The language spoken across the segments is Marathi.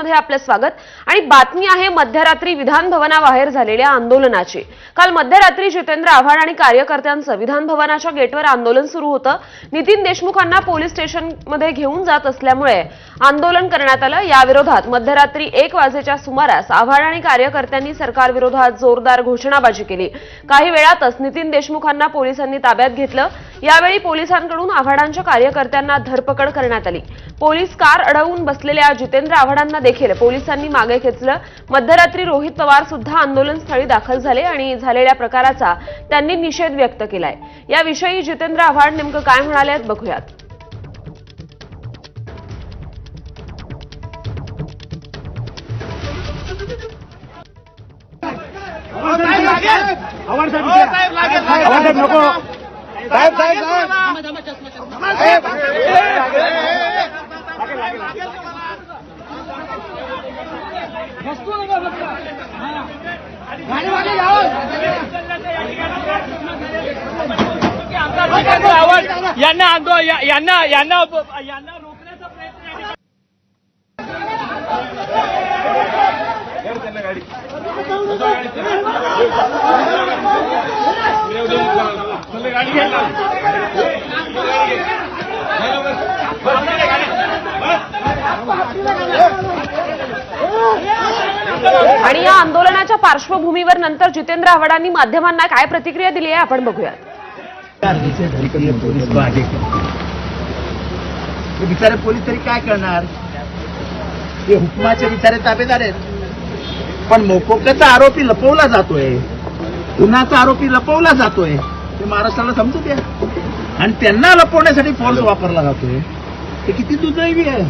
मध्ये आपलं स्वागत। आणि बातमी आहे मध्यरात्री विधान भवनाबाहेर झालेल्या आंदोलनाची। काल मध्यरात्री जितेंद्र आव्हाड आणि कार्यकर्त्यांचं विधान भवनाच्या गेटवर आंदोलन सुरू होतं। नितीन देशमुखांना पोलीस स्टेशनमध्ये घेऊन जात असल्यामुळे आंदोलन करण्यात आलं। या विरोधात मध्यरात्री 1 वाजेच्या सुमारास आव्हाड आणि कार्यकर्त्यांनी सरकार विरोधात जोरदार घोषणाबाजी केली। काही वेळातच नितीन देशमुखांना पोलिसांनी ताब्यात घेतलं। यावेळी पोलिसांकडून आव्हाडांच्या कार्यकर्त्यांना धरपकड करण्यात आली। पोलीस कार अडवून बसलेल्या जितेंद्र आव्हाडांना देखील पोलिसांनी मागे खेचलं। मध्यरात्री रोहित पवार सुद्धा आंदोलनस्थळी दाखल झाले आणि झालेल्या प्रकाराचा त्यांनी निषेध व्यक्त केलाय। याविषयी जितेंद्र आव्हाड नेमकं काय म्हणाले बघूयात। यांना रोखण्याचा प्रयत्न आणि या आंदोलनाच्या पार्श्वभूमीवर नंतर जितेंद्र आव्हाडांनी माध्यमांना काय प्रतिक्रिया दिली आहे आपण बघूयात। बिचारे पोलीस तरी काय करणार, हे हुकुमाचे बिचारे ताबेदार आहेत। पण मोकोक्याचा आरोपी लपवला जातोय, गुन्ह्याचा आरोपी लपवला जातोय, ते महाराष्ट्राला समजू द्या। आणि त्यांना लपवण्यासाठी फोर्स वापरला जातोय, ते किती दुर्दैवी आहे।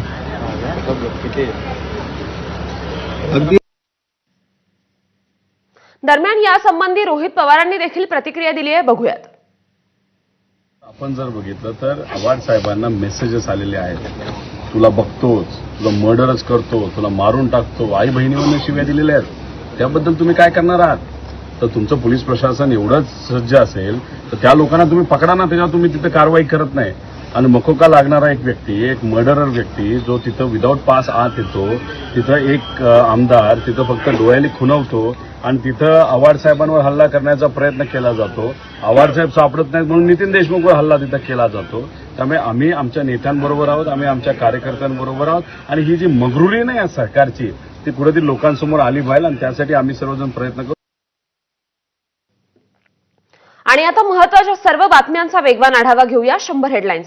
दरम्यान यासंबंधी रोहित पवारांनी देखील प्रतिक्रिया दिली आहे, बघूयात। आपण जर बघितलं तर आव्हाड साहेबांना मेसेजेस आलेले आहेत, तुला बघतोच, तुला मर्डरच करतो, तुला मारून टाकतो, आई बहिणीवरनं शिव्या दिलेल्या आहेत। त्याबद्दल तुम्ही काय करणार आहात? तर तुमचं पोलीस प्रशासन एवढंच सज्ज असेल तर त्या लोकांना तुम्ही पकडा ना, त्याच्यावर तुम्ही तिथे कारवाई करत नाही। आणि मकोका लागणारा एक व्यक्ती, एक मर्डरर व्यक्ती जो तिथं विदाऊट पास आत येतो, तिथं एक आमदार तिथं फक्त डोळ्याने खुणवतो आणि तिथं आव्हाड साहेबांवर हल्ला करण्याचा प्रयत्न केला जातो। आव्हाड साहेब सापडत नाहीत म्हणून नितीन देशमुखवर हल्ला तिथं केला जातो। त्यामुळे आम्ही आमच्या नेत्यांबरोबर आहोत, आम्ही आमच्या कार्यकर्त्यांबरोबर आहोत आणि ही जी मगरुरी नाही आहे सरकारची ती कुठेतरी लोकांसमोर आली पाहिजे आणि त्यासाठी आम्ही सर्वजण प्रयत्न करू। आणि आता महत्त्वाच्या सर्व बातम्यांचा वेगवान आढावा घेऊया 100 हेडलाईन्स।